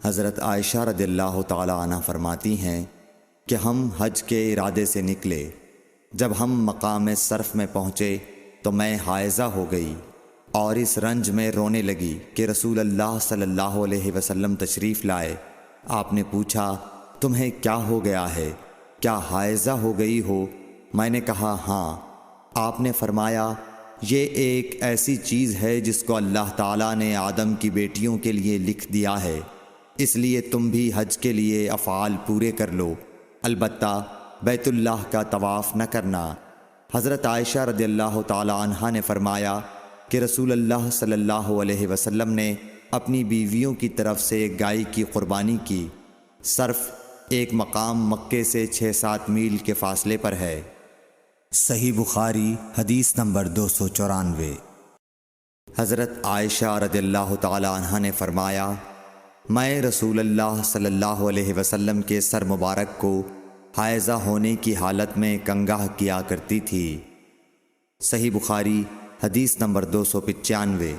حضرت عائشہ رضی اللہ تعالی عنہ فرماتی ہیں کہ ہم حج کے ارادے سے نکلے۔ جب ہم مقام صرف میں پہنچے تو میں حائضہ ہو گئی اور اس رنج میں رونے لگی کہ رسول اللہ صلی اللہ علیہ وسلم تشریف لائے۔ آپ نے پوچھا تمہیں کیا ہو گیا ہے؟ کیا حائضہ ہو گئی ہو؟ میں نے کہا ہاں۔ آپ نے فرمایا یہ ایک ایسی چیز ہے جس کو اللہ تعالیٰ نے آدم کی بیٹیوں کے لیے لکھ دیا ہے، اس لیے تم بھی حج کے لیے افعال پورے کر لو، البتہ بیت اللہ کا طواف نہ کرنا۔ حضرت عائشہ رضی اللہ تعالی عنہا نے فرمایا کہ رسول اللہ صلی اللہ علیہ وسلم نے اپنی بیویوں کی طرف سے ایک گائے کی قربانی کی۔ صرف ایک مقام مکے سے 6-7 میل کے فاصلے پر ہے۔ صحیح بخاری حدیث نمبر 294۔ حضرت عائشہ رضی اللہ تعالی عنہا نے فرمایا میں رسول اللہ صلی اللہ علیہ وسلم کے سر مبارک کو حائضہ ہونے کی حالت میں کنگھا کیا کرتی تھی۔ صحیح بخاری حدیث نمبر 295۔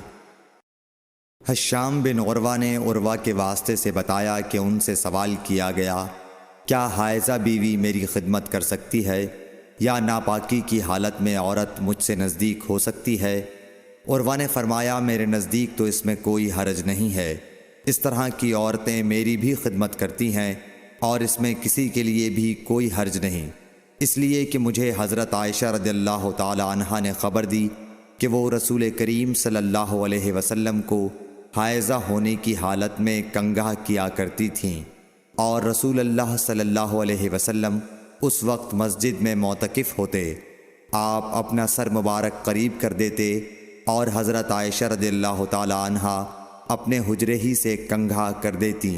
حشام بن عروہ نے عروہ کے واسطے سے بتایا کہ ان سے سوال کیا گیا کیا حائضہ بیوی میری خدمت کر سکتی ہے یا ناپاکی کی حالت میں عورت مجھ سے نزدیک ہو سکتی ہے؟ عروہ نے فرمایا میرے نزدیک تو اس میں کوئی حرج نہیں ہے، اس طرح کی عورتیں میری بھی خدمت کرتی ہیں اور اس میں کسی کے لیے بھی کوئی حرج نہیں، اس لیے کہ مجھے حضرت عائشہ رضی اللہ تعالی عنہا نے خبر دی کہ وہ رسول کریم صلی اللہ علیہ وسلم کو حائضہ ہونے کی حالت میں کنگھا کیا کرتی تھیں، اور رسول اللہ صلی اللہ علیہ وسلم اس وقت مسجد میں معتکف ہوتے۔ آپ اپنا سر مبارک قریب کر دیتے اور حضرت عائشہ رضی اللہ تعالی عنہا اپنے حجرے ہی سے کنگھا کر دیتی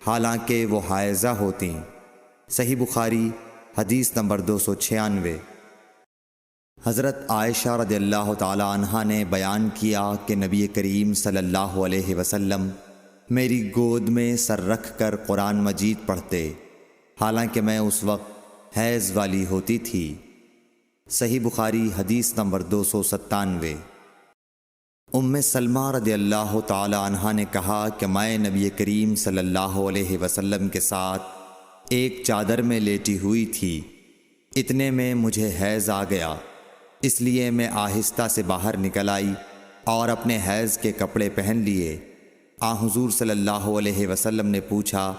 حالانکہ وہ حائضہ ہوتیں۔ صحیح بخاری حدیث نمبر 296۔ حضرت عائشہ رضی اللہ تعالی عنہا نے بیان کیا کہ نبی کریم صلی اللہ علیہ وسلم میری گود میں سر رکھ کر قرآن مجید پڑھتے حالانکہ میں اس وقت حیض والی ہوتی تھی۔ صحیح بخاری حدیث نمبر 297۔ ام سلمہ رضی اللہ تعالی عنہا نے کہا کہ میں نبی کریم صلی اللہ علیہ وسلم کے ساتھ ایک چادر میں لیٹی ہوئی تھی، اتنے میں مجھے حیض آ گیا، اس لیے میں آہستہ سے باہر نکل آئی اور اپنے حیض کے کپڑے پہن لیے۔ حضور صلی اللہ علیہ وسلم نے پوچھا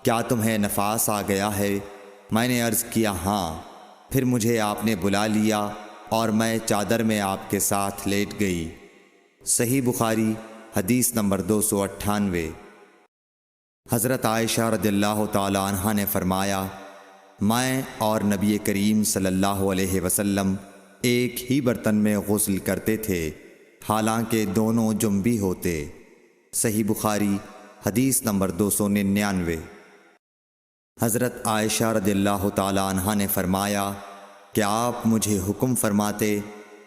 کیا تمہیں نفاس آ گیا ہے؟ میں نے عرض کیا ہاں۔ پھر مجھے آپ نے بلا لیا اور میں چادر میں آپ کے ساتھ لیٹ گئی۔ صحیح بخاری حدیث نمبر 298۔ حضرت عائشہ رضی اللہ تعالی عنہا نے فرمایا میں اور نبی کریم صلی اللہ علیہ وسلم ایک ہی برتن میں غسل کرتے تھے حالانکہ دونوں جنبی ہوتے۔ صحیح بخاری حدیث نمبر 299۔ حضرت عائشہ رضی اللہ تعالی عنہا نے فرمایا کہ آپ مجھے حکم فرماتے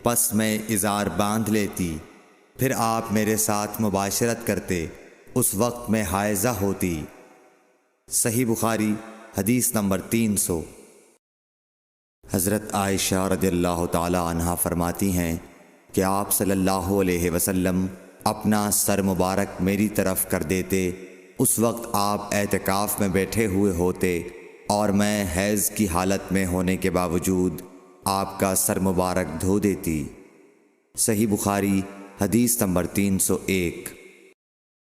پس میں ازار باندھ لیتی، پھر آپ میرے ساتھ مباشرت کرتے، اس وقت میں حائضہ ہوتی۔ صحیح بخاری حدیث نمبر 300۔ حضرت عائشہ رضی اللہ تعالی عنہا فرماتی ہیں کہ آپ صلی اللہ علیہ وسلم اپنا سر مبارک میری طرف کر دیتے، اس وقت آپ اعتکاف میں بیٹھے ہوئے ہوتے اور میں حیض کی حالت میں ہونے کے باوجود آپ کا سر مبارک دھو دیتی۔ صحیح بخاری حدیث نمبر 301۔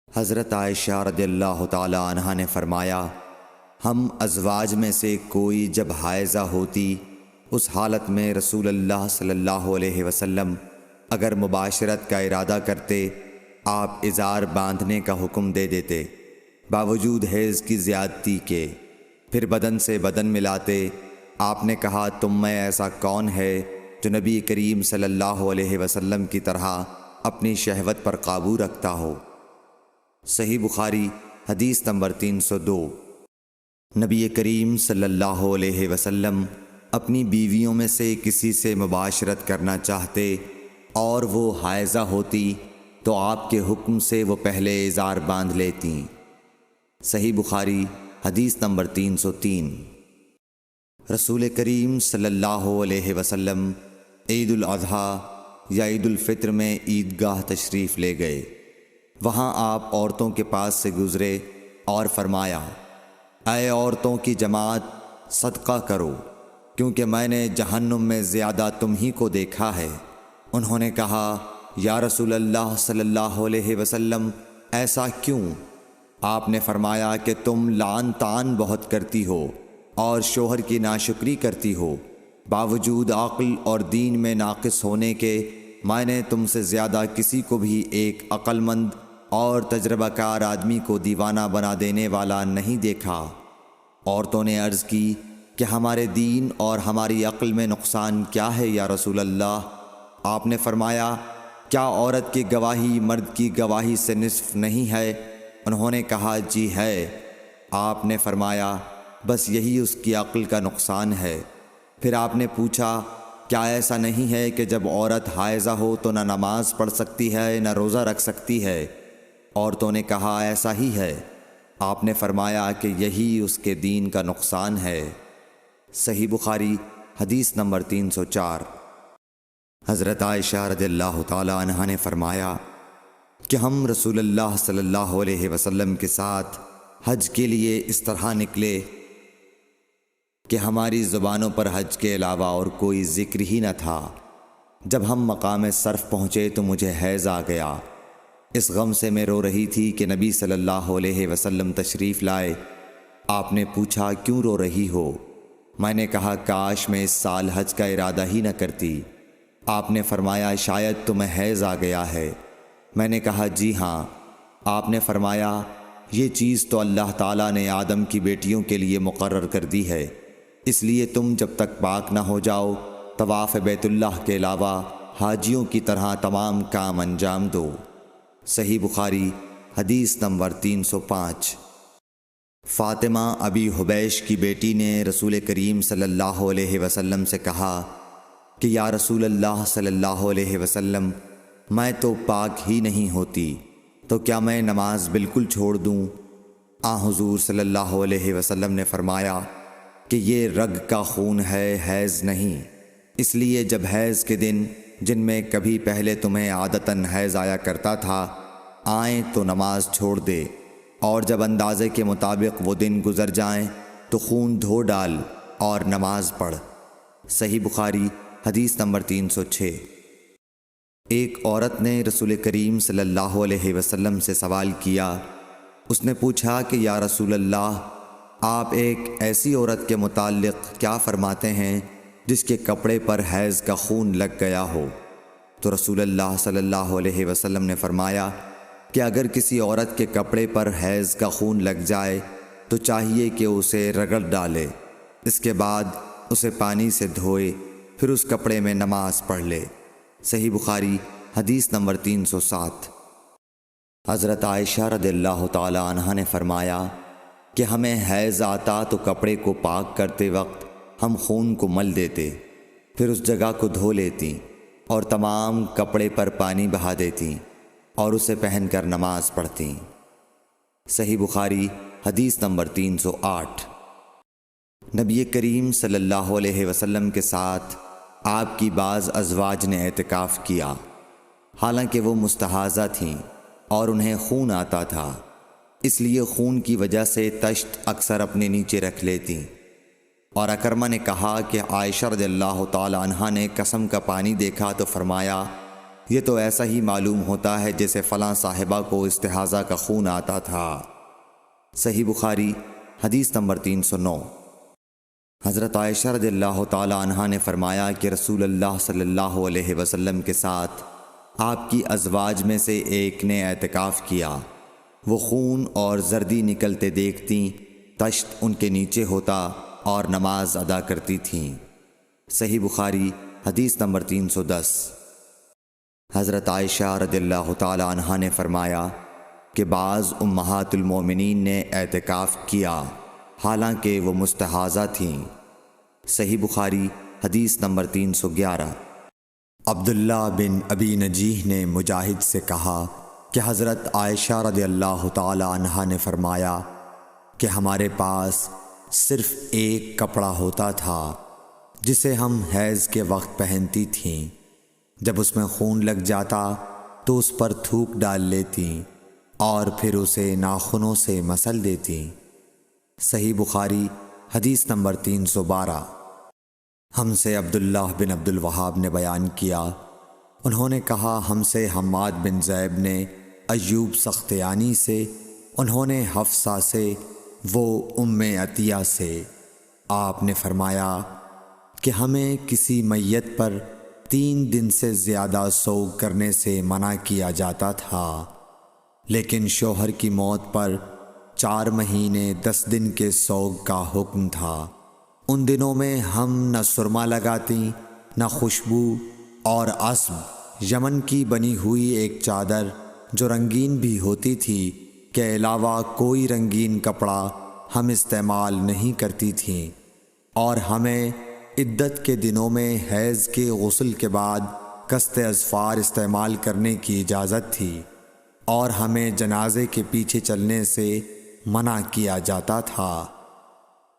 حضرت عائشہ رضی اللہ تعالی عنہا نے فرمایا ہم ازواج میں سے کوئی جب حائضہ ہوتی اس حالت میں رسول اللہ صلی اللہ علیہ وسلم اگر مباشرت کا ارادہ کرتے آپ ازار باندھنے کا حکم دے دیتے باوجود حیض کی زیادتی کے، پھر بدن سے بدن ملاتے۔ آپ نے کہا تم میں ایسا کون ہے جو نبی کریم صلی اللہ علیہ وسلم کی طرح اپنی شہوت پر قابو رکھتا ہو؟ صحیح بخاری حدیث نمبر 302۔ نبی کریم صلی اللہ علیہ وسلم اپنی بیویوں میں سے کسی سے مباشرت کرنا چاہتے اور وہ حائضہ ہوتی تو آپ کے حکم سے وہ پہلے ازار باندھ لیتیں۔ صحیح بخاری حدیث نمبر 303۔ رسول کریم صلی اللہ علیہ وسلم عید الاضحیٰ یا عید الفطر میں عیدگاہ تشریف لے گئے۔ وہاں آپ عورتوں کے پاس سے گزرے اور فرمایا، اے عورتوں کی جماعت، صدقہ کرو، کیونکہ میں نے جہنم میں زیادہ تم ہی کو دیکھا ہے۔ انہوں نے کہا، یا رسول اللہ صلی اللہ علیہ وسلم، ایسا کیوں؟ آپ نے فرمایا کہ تم لعن طعن بہت کرتی ہو اور شوہر کی ناشکری کرتی ہو، باوجود عقل اور دین میں ناقص ہونے کے میں نے تم سے زیادہ کسی کو بھی ایک عقل مند اور تجربہ کار آدمی کو دیوانہ بنا دینے والا نہیں دیکھا۔ عورتوں نے عرض کی کہ ہمارے دین اور ہماری عقل میں نقصان کیا ہے یا رسول اللہ؟ آپ نے فرمایا، کیا عورت کی گواہی مرد کی گواہی سے نصف نہیں ہے؟ انہوں نے کہا، جی ہے۔ آپ نے فرمایا، بس یہی اس کی عقل کا نقصان ہے۔ پھر آپ نے پوچھا، کیا ایسا نہیں ہے کہ جب عورت حائضہ ہو تو نہ نماز پڑھ سکتی ہے نہ روزہ رکھ سکتی ہے؟ عورتوں نے کہا، ایسا ہی ہے۔ آپ نے فرمایا کہ یہی اس کے دین کا نقصان ہے۔ صحیح بخاری حدیث نمبر 304۔ حضرت عائشہ رضی اللہ تعالی عنہا نے فرمایا کہ ہم رسول اللہ صلی اللہ علیہ وسلم کے ساتھ حج کے لیے اس طرح نکلے کہ ہماری زبانوں پر حج کے علاوہ اور کوئی ذکر ہی نہ تھا۔ جب ہم مقام صرف پہنچے تو مجھے حیض آ گیا۔ اس غم سے میں رو رہی تھی کہ نبی صلی اللہ علیہ وسلم تشریف لائے۔ آپ نے پوچھا، کیوں رو رہی ہو؟ میں نے کہا، کاش میں اس سال حج کا ارادہ ہی نہ کرتی۔ آپ نے فرمایا، شاید تمہیں حیض آ گیا ہے۔ میں نے کہا، جی ہاں۔ آپ نے فرمایا، یہ چیز تو اللہ تعالیٰ نے آدم کی بیٹیوں کے لیے مقرر کر دی ہے، اس لیے تم جب تک پاک نہ ہو جاؤ طواف بیت اللہ کے علاوہ حاجیوں کی طرح تمام کام انجام دو۔ صحیح بخاری حدیث نمبر 305۔ فاطمہ ابی حبیش کی بیٹی نے رسول کریم صلی اللہ علیہ وسلم سے کہا کہ یا رسول اللہ صلی اللہ علیہ وسلم، میں تو پاک ہی نہیں ہوتی، تو کیا میں نماز بالکل چھوڑ دوں؟ حضور صلی اللہ علیہ وسلم نے فرمایا کہ یہ رگ کا خون ہے، حیض نہیں، اس لیے جب حیض کے دن جن میں کبھی پہلے تمہیں عادتاً حیض آیا کرتا تھا آئیں تو نماز چھوڑ دے، اور جب اندازے کے مطابق وہ دن گزر جائیں تو خون دھو ڈال اور نماز پڑھ۔ صحیح بخاری حدیث نمبر 306۔ ایک عورت نے رسول کریم صلی اللہ علیہ وسلم سے سوال کیا۔ اس نے پوچھا کہ یا رسول اللہ، آپ ایک ایسی عورت کے متعلق کیا فرماتے ہیں جس کے کپڑے پر حیض کا خون لگ گیا ہو؟ تو رسول اللہ صلی اللہ علیہ وسلم نے فرمایا کہ اگر کسی عورت کے کپڑے پر حیض کا خون لگ جائے تو چاہیے کہ اسے رگڑ ڈالے، اس کے بعد اسے پانی سے دھوئے، پھر اس کپڑے میں نماز پڑھ لے۔ صحیح بخاری حدیث نمبر 307۔ حضرت عائشہ رضی اللہ تعالی عنہا نے فرمایا کہ ہمیں حیض آتا تو کپڑے کو پاک کرتے وقت ہم خون کو مل دیتے، پھر اس جگہ کو دھو لیتی اور تمام کپڑے پر پانی بہا دیتی اور اسے پہن کر نماز پڑھتی۔ صحیح بخاری حدیث نمبر 308۔ نبی کریم صلی اللہ علیہ وسلم کے ساتھ آپ کی بعض ازواج نے اعتکاف کیا، حالانکہ وہ مستحاضہ تھیں اور انہیں خون آتا تھا، اس لیے خون کی وجہ سے تشت اکثر اپنے نیچے رکھ لیتی۔ اور اکرمہ نے کہا کہ عائشہ رضی اللہ تعالی عنہا نے قسم کا پانی دیکھا تو فرمایا، یہ تو ایسا ہی معلوم ہوتا ہے جیسے فلاں صاحبہ کو استحاضہ کا خون آتا تھا۔ صحیح بخاری حدیث نمبر 309۔ حضرت عائشہ رضی اللہ تعالی عنہا نے فرمایا کہ رسول اللہ صلی اللہ علیہ وسلم کے ساتھ آپ کی ازواج میں سے ایک نے اعتکاف کیا، وہ خون اور زردی نکلتے دیکھتیں، تشت ان کے نیچے ہوتا اور نماز ادا کرتی تھیں۔ صحیح بخاری حدیث نمبر 310۔ حضرت عائشہ رضی اللہ تعالی عنہا نے فرمایا کہ بعض امہات المومنین نے اعتکاف کیا حالانکہ وہ مستحاضہ تھیں۔ صحیح بخاری حدیث نمبر 311۔ عبداللہ بن ابی نجیح نے مجاہد سے کہا کہ حضرت عائشہ رضی اللہ تعالی عنہا نے فرمایا کہ ہمارے پاس صرف ایک کپڑا ہوتا تھا جسے ہم حیض کے وقت پہنتی تھیں، جب اس میں خون لگ جاتا تو اس پر تھوک ڈال لیتی اور پھر اسے ناخنوں سے مسل دیتیں۔ صحیح بخاری حدیث نمبر 312۔ ہم سے عبداللہ بن عبد الوہاب نے بیان کیا، انہوں نے کہا ہم سے حماد بن زیب نے ایوب سختیانی سے، انہوں نے حفصہ سے، وہ ام عطیہ سے۔ آپ نے فرمایا کہ ہمیں کسی میت پر 3 دن سے زیادہ سوگ کرنے سے منع کیا جاتا تھا، لیکن شوہر کی موت پر 4 مہینے 10 دن کے سوگ کا حکم تھا۔ ان دنوں میں ہم نہ سرما لگاتی، نہ خوشبو، اور عصب یمن کی بنی ہوئی ایک چادر جو رنگین بھی ہوتی تھی کے علاوہ کوئی رنگین کپڑا ہم استعمال نہیں کرتی تھیں، اور ہمیں عدت کے دنوں میں حیض کے غسل کے بعد کست اظفار استعمال کرنے کی اجازت تھی، اور ہمیں جنازے کے پیچھے چلنے سے منع کیا جاتا تھا۔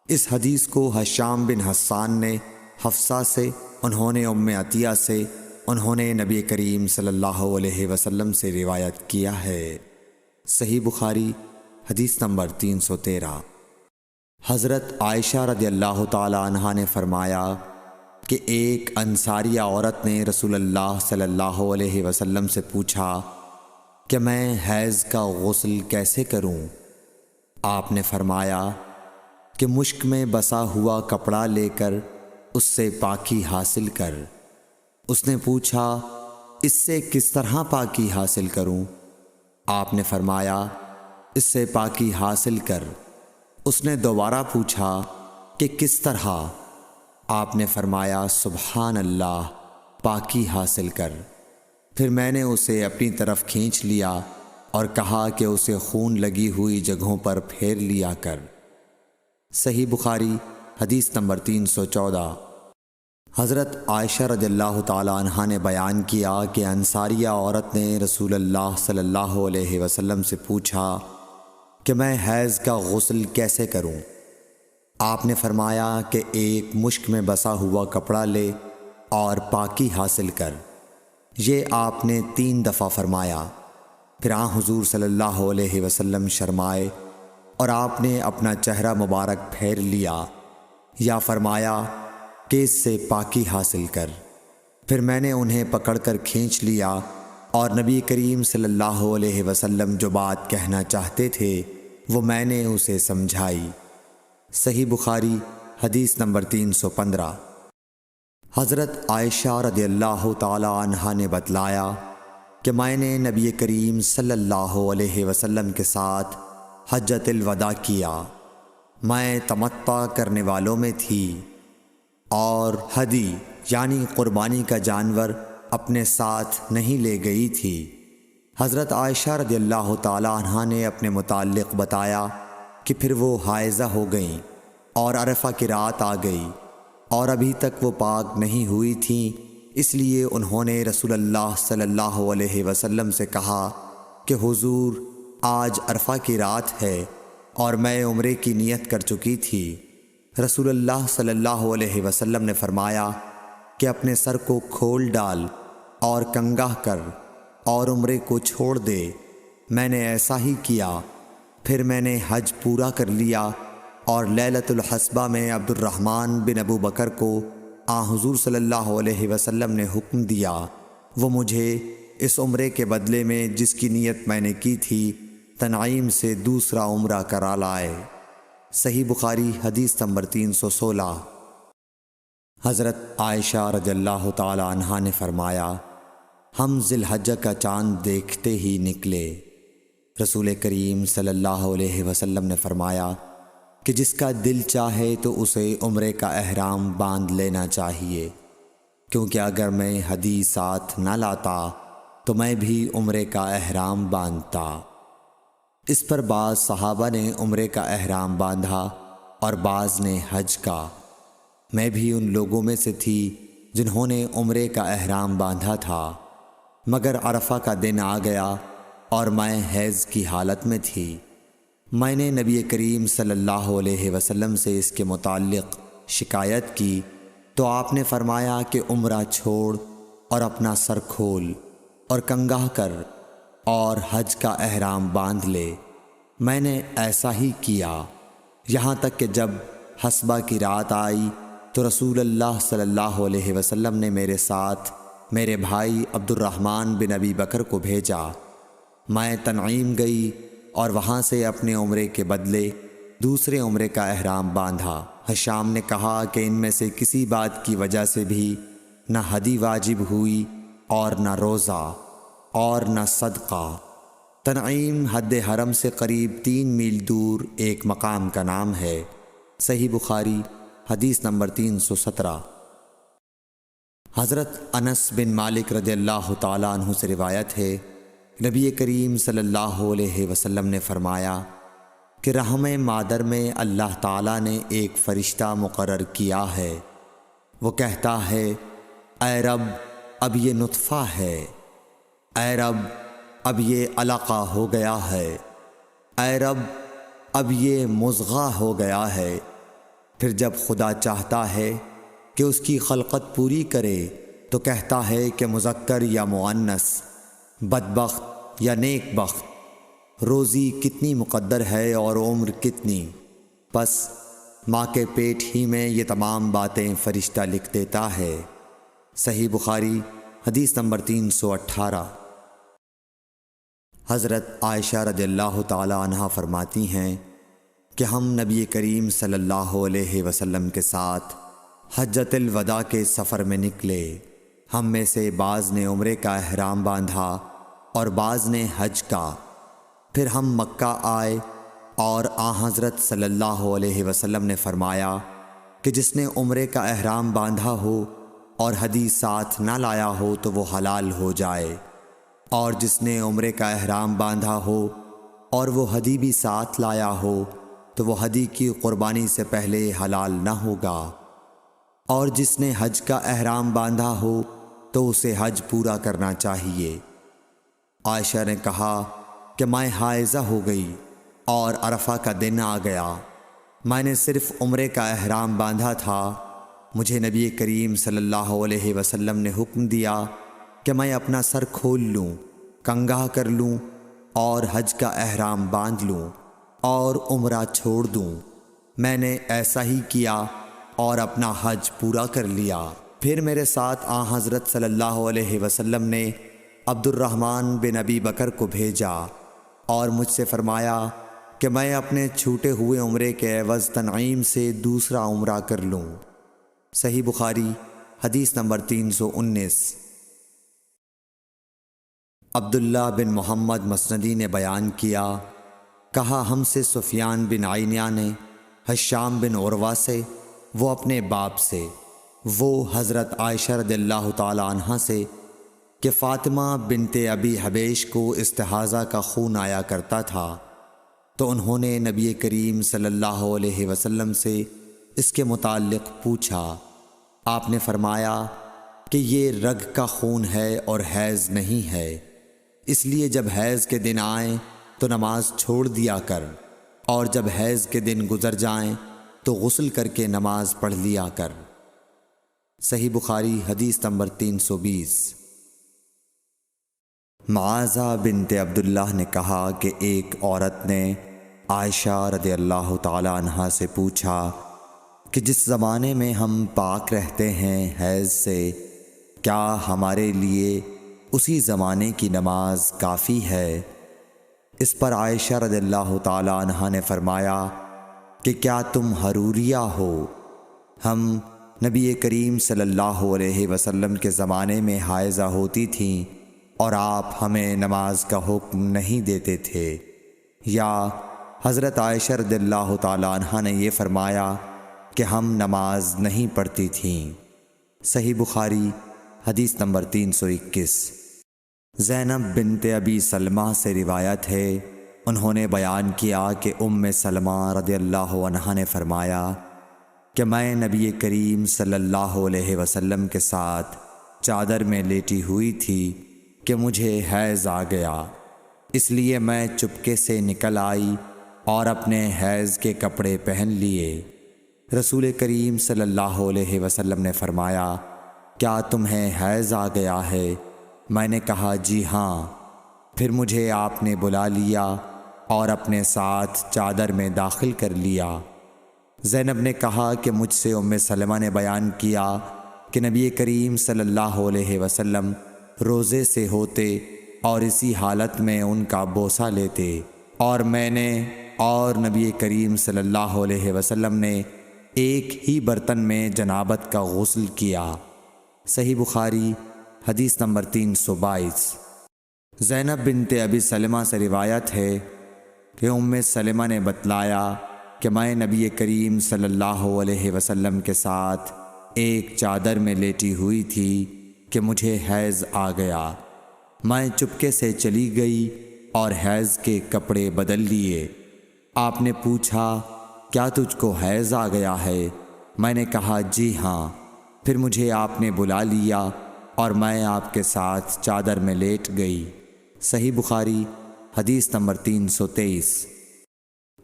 اس حدیث کو حشام بن حسان نے حفصہ سے، انہوں نے ام عطیہ سے، انہوں نے نبی کریم صلی اللہ علیہ وسلم سے روایت کیا ہے۔ صحیح بخاری حدیث نمبر 313۔ حضرت عائشہ رضی اللہ تعالی عنہا نے فرمایا کہ ایک انصاریہ عورت نے رسول اللہ صلی اللہ علیہ وسلم سے پوچھا کہ میں حیض کا غسل کیسے کروں؟ آپ نے فرمایا کہ مشک میں بسا ہوا کپڑا لے کر اس سے پاکی حاصل کر۔ اس نے پوچھا اس سے کس طرح پاکی حاصل کروں؟ آپ نے فرمایا اس سے پاکی حاصل کر۔ اس نے دوبارہ پوچھا کہ کس طرح؟ آپ نے فرمایا سبحان اللہ، پاکی حاصل کر۔ پھر میں نے اسے اپنی طرف کھینچ لیا اور کہا کہ اسے خون لگی ہوئی جگہوں پر پھیر لیا کر۔ صحیح بخاری حدیث نمبر 314۔ حضرت عائشہ رضی اللہ تعالی عنہا نے بیان کیا کہ انصاریہ عورت نے رسول اللہ صلی اللہ علیہ وسلم سے پوچھا کہ میں حیض کا غسل کیسے کروں؟ آپ نے فرمایا کہ ایک مشک میں بسا ہوا کپڑا لے اور پاکی حاصل کر۔ یہ آپ نے 3 دفعہ فرمایا۔ پھر حضور صلی اللہ علیہ وسلم شرمائے اور آپ نے اپنا چہرہ مبارک پھیر لیا یا فرمایا کہ اس سے پاکی حاصل کر۔ پھر میں نے انہیں پکڑ کر کھینچ لیا اور نبی کریم صلی اللہ علیہ وسلم جو بات کہنا چاہتے تھے وہ میں نے اسے سمجھائی۔ صحیح بخاری حدیث نمبر 315۔ حضرت عائشہ رضی اللہ تعالی عنہا نے بتلایا کہ میں نے نبی کریم صلی اللہ علیہ وسلم کے ساتھ حجۃ الوداع کیا۔ میں تمتع کرنے والوں میں تھی اور ہدی یعنی قربانی کا جانور اپنے ساتھ نہیں لے گئی تھی۔ حضرت عائشہ رضی اللہ تعالی عنہا نے اپنے متعلق بتایا کہ پھر وہ حائضہ ہو گئیں اور عرفہ کی رات آ گئی اور ابھی تک وہ پاک نہیں ہوئی تھیں، اس لیے انہوں نے رسول اللہ صلی اللہ علیہ وسلم سے کہا کہ حضور آج عرفہ کی رات ہے اور میں عمرے کی نیت کر چکی تھی۔ رسول اللہ صلی اللہ علیہ وسلم نے فرمایا کہ اپنے سر کو کھول ڈال اور کنگھا کر اور عمرے کو چھوڑ دے۔ میں نے ایسا ہی کیا۔ پھر میں نے حج پورا کر لیا اور لیلۃ الحصبہ میں عبد الرحمن بن ابو بکر کو حضور صلی اللہ علیہ وسلم نے حکم دیا وہ مجھے اس عمرے کے بدلے میں جس کی نیت میں نے کی تھی تنعیم سے دوسرا عمرہ کرا لائے۔ صحیح بخاری حدیث نمبر 316۔ حضرت عائشہ رضی اللہ تعالی عنہا نے فرمایا ہم ذی الحجہ کا چاند دیکھتے ہی نکلے۔ رسول کریم صلی اللہ علیہ وسلم نے فرمایا کہ جس کا دل چاہے تو اسے عمرے کا احرام باندھ لینا چاہیے، کیونکہ اگر میں ہدی ساتھ نہ لاتا تو میں بھی عمرے کا احرام باندھتا۔ اس پر بعض صحابہ نے عمرے کا احرام باندھا اور بعض نے حج کا۔ میں بھی ان لوگوں میں سے تھی جنہوں نے عمرے کا احرام باندھا تھا، مگر عرفہ کا دن آ گیا اور میں حیض کی حالت میں تھی۔ میں نے نبی کریم صلی اللہ علیہ وسلم سے اس کے متعلق شکایت کی تو آپ نے فرمایا کہ عمرہ چھوڑ اور اپنا سر کھول اور کنگھا کر۔ اور حج کا احرام باندھ لے۔ میں نے ایسا ہی کیا، یہاں تک کہ جب حسبہ کی رات آئی تو رسول اللہ صلی اللہ علیہ وسلم نے میرے ساتھ میرے بھائی عبد الرحمن بن ابی بکر کو بھیجا۔ میں تنعیم گئی اور وہاں سے اپنے عمرے کے بدلے دوسرے عمرے کا احرام باندھا۔ حشام نے کہا کہ ان میں سے کسی بات کی وجہ سے بھی نہ ہدی واجب ہوئی اور نہ روزہ اور نہ صدقہ۔ تنعیم حد حرم سے قریب 3 میل دور ایک مقام کا نام ہے۔ صحیح بخاری حدیث نمبر 317۔ حضرت انس بن مالک رضی اللہ تعالیٰ عنہ سے روایت ہے، نبی کریم صلی اللہ علیہ وسلم نے فرمایا کہ رحم مادر میں اللہ تعالیٰ نے ایک فرشتہ مقرر کیا ہے، وہ کہتا ہے اے رب اب یہ نطفہ ہے، اے رب اب یہ علقہ ہو گیا ہے، اے رب اب یہ مضغہ ہو گیا ہے۔ پھر جب خدا چاہتا ہے کہ اس کی خلقت پوری کرے تو کہتا ہے کہ مذکر یا مؤنث، بدبخت یا نیک بخت، روزی کتنی مقدر ہے اور عمر کتنی۔ پس ماں کے پیٹ ہی میں یہ تمام باتیں فرشتہ لکھ دیتا ہے۔ صحیح بخاری حدیث نمبر 318۔ حضرت عائشہ رضی اللہ تعالی عنہا فرماتی ہیں کہ ہم نبی کریم صلی اللہ علیہ وسلم کے ساتھ حجۃ الوداع کے سفر میں نکلے۔ ہم میں سے بعض نے عمرے کا احرام باندھا اور بعض نے حج کا۔ پھر ہم مکہ آئے اور حضرت صلی اللہ علیہ وسلم نے فرمایا کہ جس نے عمرے کا احرام باندھا ہو اور ہدی ساتھ نہ لایا ہو تو وہ حلال ہو جائے، اور جس نے عمرے کا احرام باندھا ہو اور وہ ہدی بھی ساتھ لایا ہو تو وہ ہدی کی قربانی سے پہلے حلال نہ ہوگا، اور جس نے حج کا احرام باندھا ہو تو اسے حج پورا کرنا چاہیے۔ عائشہ نے کہا کہ میں حائضہ ہو گئی اور عرفہ کا دن آ گیا، میں نے صرف عمرے کا احرام باندھا تھا، مجھے نبی کریم صلی اللہ علیہ وسلم نے حکم دیا کہ میں اپنا سر کھول لوں، کنگھا کر لوں اور حج کا احرام باندھ لوں اور عمرہ چھوڑ دوں۔ میں نے ایسا ہی کیا اور اپنا حج پورا کر لیا۔ پھر میرے ساتھ حضرت صلی اللہ علیہ وسلم نے عبد الرحمن بن ابی بکر کو بھیجا اور مجھ سے فرمایا کہ میں اپنے چھوٹے ہوئے عمرے کے عوض تنعیم سے دوسرا عمرہ کر لوں۔ صحیح بخاری حدیث نمبر 319۔ عبداللہ بن محمد مسندی نے بیان کیا، کہا ہم سے سفیان بن عینیہ نے حشام بن عروہ سے، وہ اپنے باپ سے، وہ حضرت عائشہ رضی اللہ تعالی عنہا سے کہ فاطمہ بنت ابی حبیش کو استحاضہ کا خون آیا کرتا تھا، تو انہوں نے نبی کریم صلی اللہ علیہ وسلم سے اس کے متعلق پوچھا۔ آپ نے فرمایا کہ یہ رگ کا خون ہے اور حیض نہیں ہے، اس لیے جب حیض کے دن آئیں تو نماز چھوڑ دیا کر، اور جب حیض کے دن گزر جائیں تو غسل کر کے نماز پڑھ لیا کر۔ صحیح بخاری حدیث نمبر 320۔ معاذہ بنت عبداللہ نے کہا کہ ایک عورت نے عائشہ رضی اللہ تعالی عنہا سے پوچھا کہ جس زمانے میں ہم پاک رہتے ہیں حیض سے، کیا ہمارے لیے اسی زمانے کی نماز کافی ہے؟ اس پر عائشہ رضی اللہ تعالی عنہا نے فرمایا کہ کیا تم حروریہ ہو؟ ہم نبی کریم صلی اللہ علیہ وسلم کے زمانے میں حائضہ ہوتی تھیں اور آپ ہمیں نماز کا حکم نہیں دیتے تھے، یا حضرت عائشہ رضی اللہ تعالی عنہا نے یہ فرمایا کہ ہم نماز نہیں پڑھتی تھیں۔ صحیح بخاری حدیث نمبر 321۔ زینب بنت ابی سلمہ سے روایت ہے، انہوں نے بیان کیا کہ ام سلمہ رضی اللہ عنہا نے فرمایا کہ میں نبی کریم صلی اللہ علیہ وسلم کے ساتھ چادر میں لیٹی ہوئی تھی کہ مجھے حیض آ گیا، اس لیے میں چپکے سے نکل آئی اور اپنے حیض کے کپڑے پہن لیے۔ رسول کریم صلی اللہ علیہ وسلم نے فرمایا، کیا تمہیں حیض آ گیا ہے؟ میں نے کہا جی ہاں۔ پھر مجھے آپ نے بلا لیا اور اپنے ساتھ چادر میں داخل کر لیا۔ زینب نے کہا کہ مجھ سے ام سلمہ نے بیان کیا کہ نبی کریم صلی اللہ علیہ وسلم روزے سے ہوتے اور اسی حالت میں ان کا بوسہ لیتے، اور میں نے اور نبی کریم صلی اللہ علیہ وسلم نے ایک ہی برتن میں جنابت کا غسل کیا۔ صحیح بخاری حدیث نمبر 322۔ زینب بنت ابی سلمہ سے روایت ہے کہ ام سلمہ نے بتلایا کہ میں نبی کریم صلی اللہ علیہ وسلم کے ساتھ ایک چادر میں لیٹی ہوئی تھی کہ مجھے حیض آ گیا۔ میں چپکے سے چلی گئی اور حیض کے کپڑے بدل لیے۔ آپ نے پوچھا کیا تجھ کو حیض آ گیا ہے؟ میں نے کہا جی ہاں۔ پھر مجھے آپ نے بلا لیا اور میں آپ کے ساتھ چادر میں لیٹ گئی۔ صحیح بخاری حدیث نمبر 323۔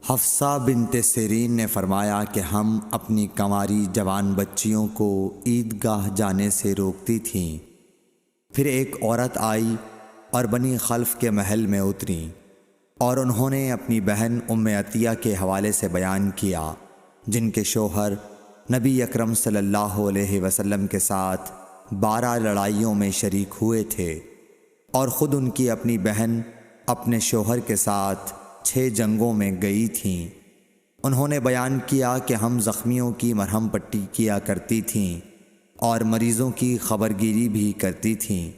حفصہ بنت سیرین نے فرمایا کہ ہم اپنی کنواری جوان بچیوں کو عیدگاہ جانے سے روکتی تھیں۔ پھر ایک عورت آئی اور بنی خلف کے محل میں اتری، اور انہوں نے اپنی بہن ام عطیہ کے حوالے سے بیان کیا، جن کے شوہر نبی اکرم صلی اللہ علیہ وسلم کے ساتھ 12 لڑائیوں میں شریک ہوئے تھے، اور خود ان کی اپنی بہن اپنے شوہر کے ساتھ 6 جنگوں میں گئی تھیں۔ انہوں نے بیان کیا کہ ہم زخمیوں کی مرہم پٹی کیا کرتی تھیں اور مریضوں کی خبرگیری بھی کرتی تھیں۔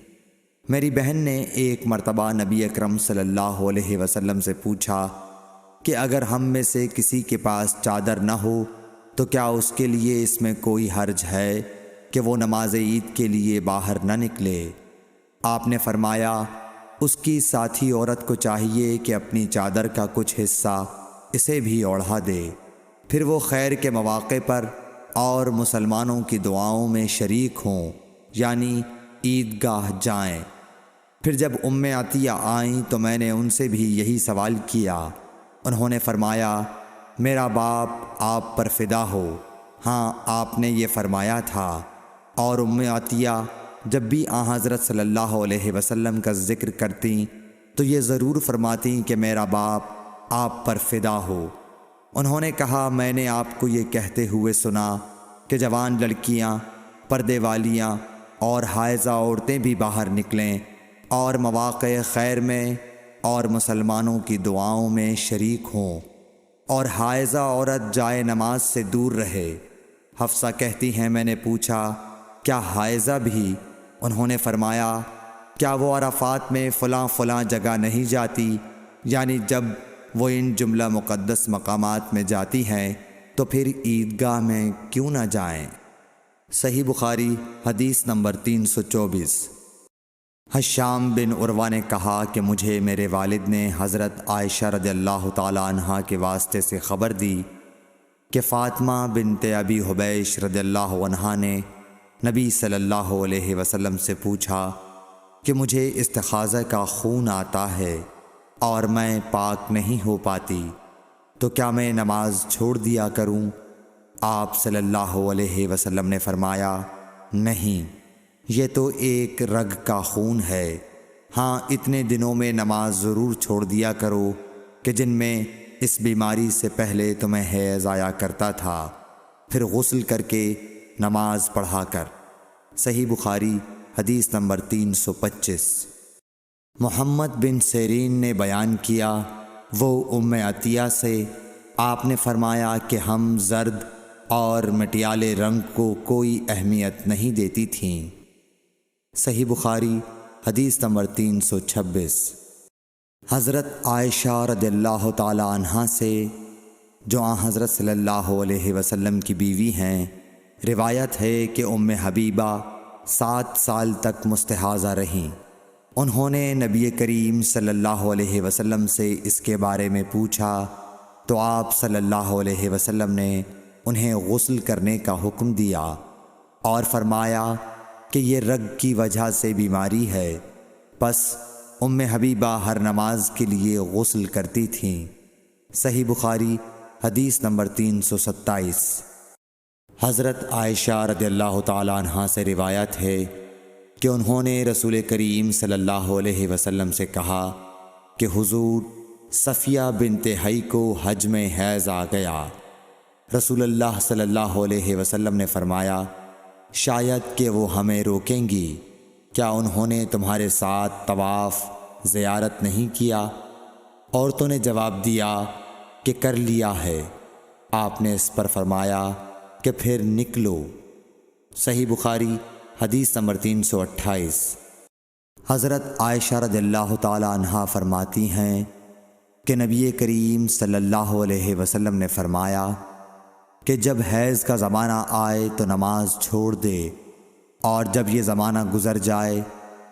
میری بہن نے ایک مرتبہ نبی اکرم صلی اللہ علیہ وسلم سے پوچھا کہ اگر ہم میں سے کسی کے پاس چادر نہ ہو تو کیا اس کے لیے اس میں کوئی حرج ہے کہ وہ نماز عید کے لیے باہر نہ نکلے؟ آپ نے فرمایا اس کی ساتھی عورت کو چاہیے کہ اپنی چادر کا کچھ حصہ اسے بھی اوڑھا دے، پھر وہ خیر کے مواقع پر اور مسلمانوں کی دعاؤں میں شریک ہوں، یعنی عیدگاہ جائیں۔ پھر جب ام عطیہ آئیں تو میں نے ان سے بھی یہی سوال کیا۔ انہوں نے فرمایا میرا باپ آپ پر فدا ہو، ہاں آپ نے یہ فرمایا تھا۔ اور ام عطیہ جب بھی آن حضرت صلی اللہ علیہ وسلم کا ذکر کرتیں تو یہ ضرور فرماتیں کہ میرا باپ آپ پر فدا ہو۔ انہوں نے کہا میں نے آپ کو یہ کہتے ہوئے سنا کہ جوان لڑکیاں، پردے والیاں اور حائضہ عورتیں بھی باہر نکلیں اور مواقع خیر میں اور مسلمانوں کی دعاؤں میں شریک ہوں، اور حائضہ عورت جائے نماز سے دور رہے۔ حفصہ کہتی ہیں میں نے پوچھا کیا حائضہ بھی؟ انہوں نے فرمایا کیا وہ عرفات میں فلاں فلاں جگہ نہیں جاتی؟ یعنی جب وہ ان جملہ مقدس مقامات میں جاتی ہیں تو پھر عیدگاہ میں کیوں نہ جائیں؟ صحیح بخاری حدیث نمبر 324۔ حشام بن عروہ نے کہا کہ مجھے میرے والد نے حضرت عائشہ رضی اللہ تعالی عنہا کے واسطے سے خبر دی کہ فاطمہ بنت ابی حبیش رضی اللہ عنہا نے نبی صلی اللہ علیہ وسلم سے پوچھا کہ مجھے استحاضہ کا خون آتا ہے اور میں پاک نہیں ہو پاتی، تو کیا میں نماز چھوڑ دیا کروں؟ آپ صلی اللہ علیہ وسلم نے فرمایا نہیں، یہ تو ایک رگ کا خون ہے، ہاں اتنے دنوں میں نماز ضرور چھوڑ دیا کرو کہ جن میں اس بیماری سے پہلے تمہیں حیض آیا کرتا تھا، پھر غسل کر کے نماز پڑھا کر۔ صحیح بخاری حدیث نمبر 325۔ محمد بن سیرین نے بیان کیا وہ ام عطیہ سے آپ نے فرمایا کہ ہم زرد اور مٹیالے رنگ کو کوئی اہمیت نہیں دیتی تھیں۔ صحیح بخاری حدیث نمبر 326۔ حضرت عائشہ رضی اللہ تعالی عنہا سے جو آن حضرت صلی اللہ علیہ وسلم کی بیوی ہیں روایت ہے کہ ام حبیبہ 7 سال تک مستحاضہ رہیں۔ انہوں نے نبی کریم صلی اللہ علیہ وسلم سے اس کے بارے میں پوچھا تو آپ صلی اللہ علیہ وسلم نے انہیں غسل کرنے کا حکم دیا اور فرمایا کہ یہ رگ کی وجہ سے بیماری ہے، پس ام حبیبہ ہر نماز کے لیے غسل کرتی تھیں۔ صحیح بخاری حدیث نمبر 327۔ حضرت عائشہ رضی اللہ تعالی عنہا سے روایت ہے کہ انہوں نے رسول کریم صلی اللہ علیہ وسلم سے کہا کہ حضور صفیہ بنت حی کو حج میں حیض آ گیا۔ رسول اللہ صلی اللہ علیہ وسلم نے فرمایا، شاید کہ وہ ہمیں روکیں گی، کیا انہوں نے تمہارے ساتھ طواف زیارت نہیں کیا؟ عورتوں نے جواب دیا کہ کر لیا ہے۔ آپ نے اس پر فرمایا کہ پھر نکلو۔ صحیح بخاری حدیث نمبر 328۔ حضرت عائشہ رضی اللہ تعالی عنہا فرماتی ہیں کہ نبی کریم صلی اللہ علیہ وسلم نے فرمایا کہ جب حیض کا زمانہ آئے تو نماز چھوڑ دے، اور جب یہ زمانہ گزر جائے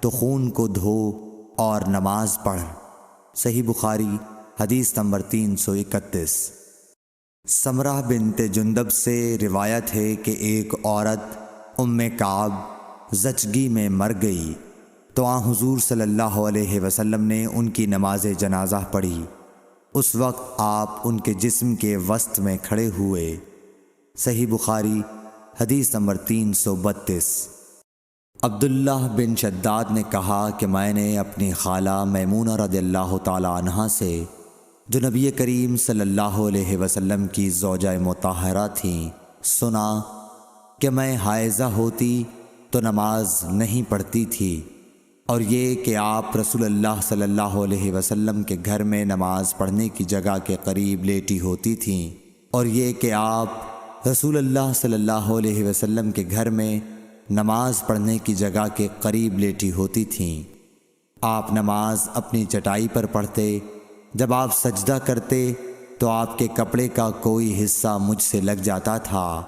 تو خون کو دھو اور نماز پڑھ۔ صحیح بخاری حدیث نمبر 331۔ سمرہ بنت جندب سے روایت ہے کہ ایک عورت ام کعب زچگی میں مر گئی تو آن حضور صلی اللہ علیہ وسلم نے ان کی نماز جنازہ پڑھی۔ اس وقت آپ ان کے جسم کے وسط میں کھڑے ہوئے۔ صحیح بخاری حدیث نمبر 332۔ عبداللہ بن شداد نے کہا کہ میں نے اپنی خالہ میمونہ رضی اللہ تعالی عنہا سے، جو نبی کریم صلی اللہ علیہ وسلم کی زوجہ مطہرہ تھیں، سنا کہ میں حائضہ ہوتی تو نماز نہیں پڑھتی تھی، اور یہ کہ آپ رسول اللہ صلی اللہ علیہ وسلم کے گھر میں نماز پڑھنے کی جگہ کے قریب لیٹی ہوتی تھیں، اور یہ کہ آپ رسول اللہ صلی اللہ علیہ وسلم کے گھر میں نماز پڑھنے کی جگہ کے قریب لیٹی ہوتی تھیں۔ آپ نماز اپنی چٹائی پر پڑھتے، جب آپ سجدہ کرتے تو آپ کے کپڑے کا کوئی حصہ مجھ سے لگ جاتا تھا۔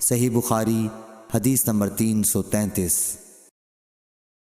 صحیح بخاری حدیث نمبر 333۔